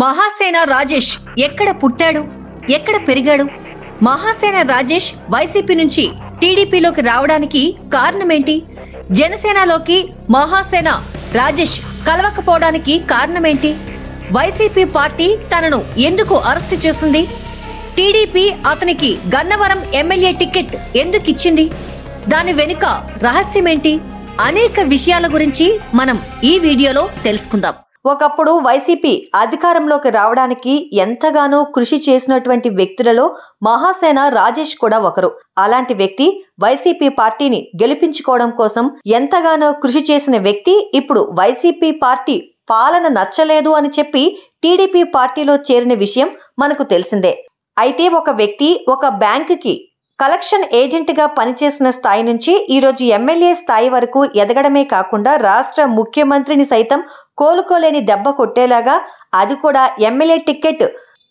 మహాసేన రాజేష్ ఎక్కడ పుట్టాడు, ఎక్కడ పెరిగాడు? మహాసేన రాజేష్ వైసీపీ నుంచి టీడీపీలోకి రావడానికి కారణమేంటి? జనసేనలోకి మహాసేన రాజేష్ కలవకపోవడానికి కారణమేంటి? వైసీపీ పార్టీ తనను ఎందుకు అరెస్టు చేసింది? టీడీపీ అతనికి గన్నవరం ఎమ్మెల్యే టికెట్ ఎందుకు ఇచ్చింది? దాని వెనుక రహస్యమేంటి? అనేక విషయాల గురించి మనం ఈ వీడియోలో తెలుసుకుందాం. ఒకప్పుడు వైసీపీ అధికారంలోకి రావడానికి ఎంతగానో కృషి చేసినటువంటి వ్యక్తులలో మహాసేన రాజేష్ కూడా ఒకరు. అలాంటి వ్యక్తి వైసీపీ పార్టీని గెలిపించుకోవడం కోసం ఎంతగానో కృషి చేసిన వ్యక్తి ఇప్పుడు వైసీపీ పార్టీ పాలన నచ్చలేదు అని చెప్పి టీడీపీ పార్టీలో చేరిన విషయం మనకు తెలిసిందే. అయితే ఒక వ్యక్తి ఒక బ్యాంకుకి కలెక్షన్ ఏజెంట్ గా పనిచేసిన స్థాయి నుంచి ఈరోజు ఎమ్మెల్యే స్థాయి వరకు ఎదగడమే కాకుండా రాష్ట్ర ముఖ్యమంత్రిని సైతం కోలుకోలేని దెబ్బ కొట్టేలాగా, అది కూడా ఎమ్మెల్యే టికెట్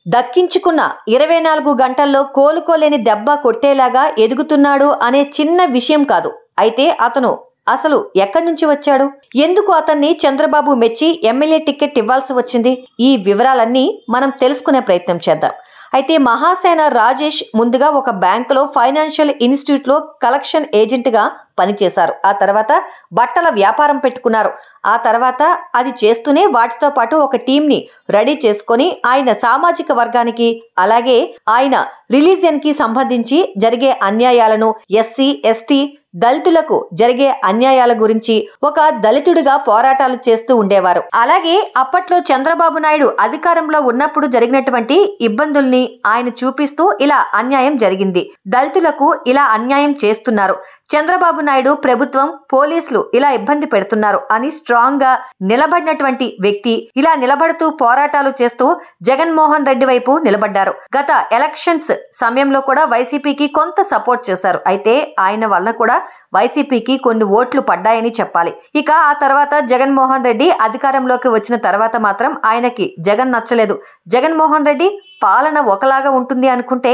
దక్కించుకున్న 24 గంటల్లో కోలుకోలేని దెబ్బ కొట్టేలాగా ఎదుగుతున్నాడు అనే చిన్న విషయం కాదు. అయితే అతను అసలు ఎక్కడి నుంచి వచ్చాడు? ఎందుకు అతన్ని చంద్రబాబు మెచ్చి ఎమ్మెల్యే టికెట్ ఇవ్వాల్సి వచ్చింది? ఈ వివరాలన్నీ మనం తెలుసుకునే ప్రయత్నం చేద్దాం. అయితే మహాసేన రాజేష్ ముందుగా ఒక బ్యాంకులో ఫైనాన్షియల్ ఇన్స్టిట్యూట్ లో కలెక్షన్ ఏజెంట్ గా పనిచేశారు. ఆ తర్వాత బట్టల వ్యాపారం పెట్టుకున్నారు. ఆ తర్వాత అది చేస్తూనే వాటితో పాటు ఒక టీం ని రెడీ చేసుకొని ఆయన సామాజిక వర్గానికి అలాగే ఆయన రిలీజియన్ కి సంబంధించి జరిగే అన్యాయాలను, ఎస్సీ ఎస్టీ దళితులకు జరిగే అన్యాయాల గురించి ఒక దళితుడిగా పోరాటాలు చేస్తూ ఉండేవారు. అలాగే అప్పట్లో చంద్రబాబు నాయుడు అధికారంలో ఉన్నప్పుడు జరిగినటువంటి ఇబ్బందుల్ని ఆయన చూపిస్తూ ఇలా అన్యాయం జరిగింది, దళితులకు ఇలా అన్యాయం చేస్తున్నారు, చంద్రబాబు నాయుడు ప్రభుత్వం పోలీసులు ఇలా ఇబ్బంది పెడుతున్నారు అని స్ట్రాంగ్ గా నిలబడినటువంటి వ్యక్తి. ఇలా నిలబడుతూ పోరాటాలు చేస్తూ జగన్మోహన్ రెడ్డి వైపు నిలబడ్డారు. గత ఎలక్షన్స్ సమయంలో కూడా వైసీపీకి కొంత సపోర్ట్ చేశారు. అయితే ఆయన వల్ల కూడా వైసీపీకి కొన్ని ఓట్లు పడ్డాయని చెప్పాలి. ఇక ఆ తర్వాత జగన్మోహన్ రెడ్డి అధికారంలోకి వచ్చిన తర్వాత మాత్రం ఆయనకి జగన్ నచ్చలేదు. జగన్మోహన్ రెడ్డి పాలన ఒకలాగా ఉంటుంది అనుకుంటే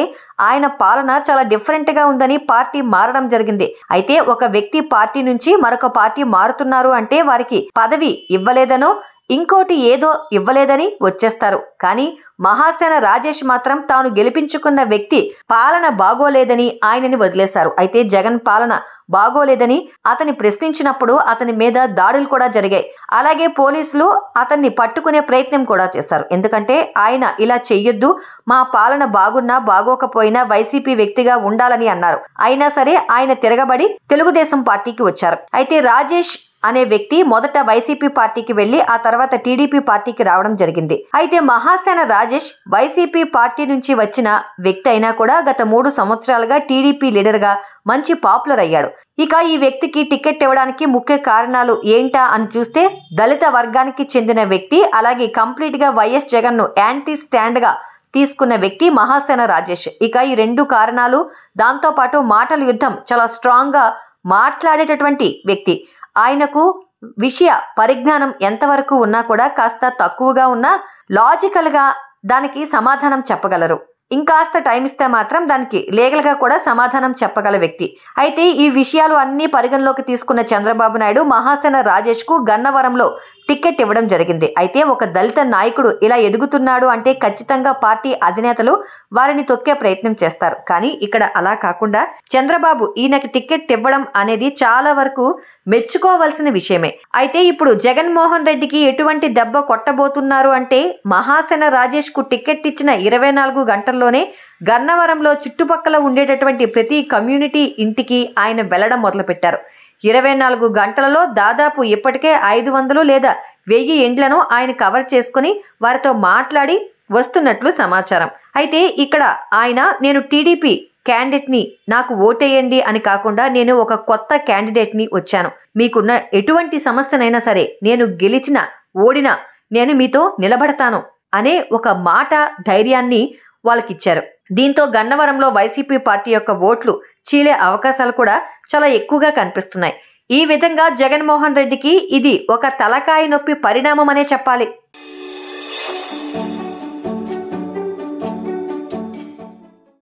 ఆయన పాలన చాలా డిఫరెంట్ గా ఉందని పార్టీ మారడం జరిగింది. అయితే ఒక వ్యక్తి పార్టీ నుంచి మరొక పార్టీ మారుతున్నారు అంటే వారికి పదవి ఇవ్వలేదనో ఇంకోటి ఏదో ఇవ్వలేదని వచ్చేస్తారు. కానీ మహాసేన రాజేష్ మాత్రం తాను గెలిపించుకున్న వ్యక్తి పాలన బాగోలేదని ఆయనని వదిలేశారు. అయితే జగన్ పాలన బాగోలేదని అతన్ని ప్రశ్నించినప్పుడు అతని మీద దాడులు కూడా జరిగాయి. అలాగే పోలీసులు అతన్ని పట్టుకునే ప్రయత్నం కూడా చేశారు. ఎందుకంటే ఆయన ఇలా చెయ్యొద్దు, మా పాలన బాగున్నా బాగోకపోయినా వైసీపీ వ్యక్తిగా ఉండాలని అన్నారు. అయినా సరే ఆయన తిరగబడి తెలుగుదేశం పార్టీకి వచ్చారు. అయితే రాజేష్ అనే వ్యక్తి మొదట వైసీపీ పార్టీకి వెళ్లి ఆ తర్వాత టీడీపీ పార్టీకి రావడం జరిగింది. అయితే మహాసేన రాజేష్ వైసీపీ పార్టీ నుంచి వచ్చిన వ్యక్తి అయినా కూడా గత 3 సంవత్సరాలుగా టీడీపీ లీడర్ గా మంచి పాపులర్ అయ్యాడు. ఇక ఈ వ్యక్తికి టికెట్ ఇవ్వడానికి ముఖ్య కారణాలు ఏంటా అని చూస్తే దళిత వర్గానికి చెందిన వ్యక్తి, అలాగే కంప్లీట్ గా వైఎస్ జగన్ ను యాంటీ స్టాండ్ గా తీసుకున్న వ్యక్తి మహాసేన రాజేష్. ఇక ఈ 2 కారణాలు, దాంతో పాటు మాటల యుద్ధం, చాలా స్ట్రాంగ్ గా మాట్లాడేటటువంటి వ్యక్తి. ఆయనకు విషయ పరిజ్ఞానం ఎంతవరకు ఉన్నా కూడా కాస్త తక్కువగా ఉన్నా లాజికల్ గా దానికి సమాధానం చెప్పగలరు. ఇంకాస్త టైం ఇస్తే మాత్రం దానికి లీగల్ గా కూడా సమాధానం చెప్పగల వ్యక్తి. అయితే ఈ విషయాలు అన్ని పరిగణలోకి తీసుకున్న చంద్రబాబు నాయుడు మహాసేన రాజేష్ కు గన్నవరంలో టికెట్ ఇవ్వడం జరిగింది. అయితే ఒక దళిత నాయకుడు ఇలా ఎదుగుతున్నాడు అంటే ఖచ్చితంగా పార్టీ అధినేతలు వారిని తొక్కే ప్రయత్నం చేస్తారు. కానీ ఇక్కడ అలా కాకుండా చంద్రబాబు ఈయనకి టికెట్ ఇవ్వడం అనేది చాలా వరకు మెచ్చుకోవాల్సిన విషయమే. అయితే ఇప్పుడు జగన్మోహన్ రెడ్డికి ఎటువంటి దెబ్బ కొట్టబోతున్నారు అంటే మహాసేన రాజేష్ కు టికెట్ ఇచ్చిన 24 గంటల్లోనే గన్నవరంలో చుట్టుపక్కల ఉండేటటువంటి ప్రతి కమ్యూనిటీ ఇంటికి ఆయన వెళ్లడం మొదలుపెట్టారు. 24 గంటలలో దాదాపు ఇప్పటికే 500 లేదా 1000 ఇండ్లను ఆయన కవర్ చేసుకుని వారితో మాట్లాడి వస్తున్నట్లు సమాచారం. అయితే ఇక్కడ ఆయన నేను టీడీపీ క్యాండిడేట్ ని, నాకు ఓటేయండి అని కాకుండా నేను ఒక కొత్త క్యాండిడేట్ ని వచ్చాను, మీకున్న ఎటువంటి సమస్యనైనా సరే నేను గెలిచిన ఓడినా నేను మీతో నిలబడతాను అనే ఒక మాట ధైర్యాన్ని వాళ్ళకిచ్చారు. దీంతో గన్నవరంలో వైసీపీ పార్టీ యొక్క ఓట్లు చీలే అవకాశాలు కూడా చాలా ఎక్కువగా కనిపిస్తున్నాయి. ఈ విధంగా జగన్మోహన్ రెడ్డికి ఇది ఒక తలకాయ నొప్పి పరిణామం అనే చెప్పాలి.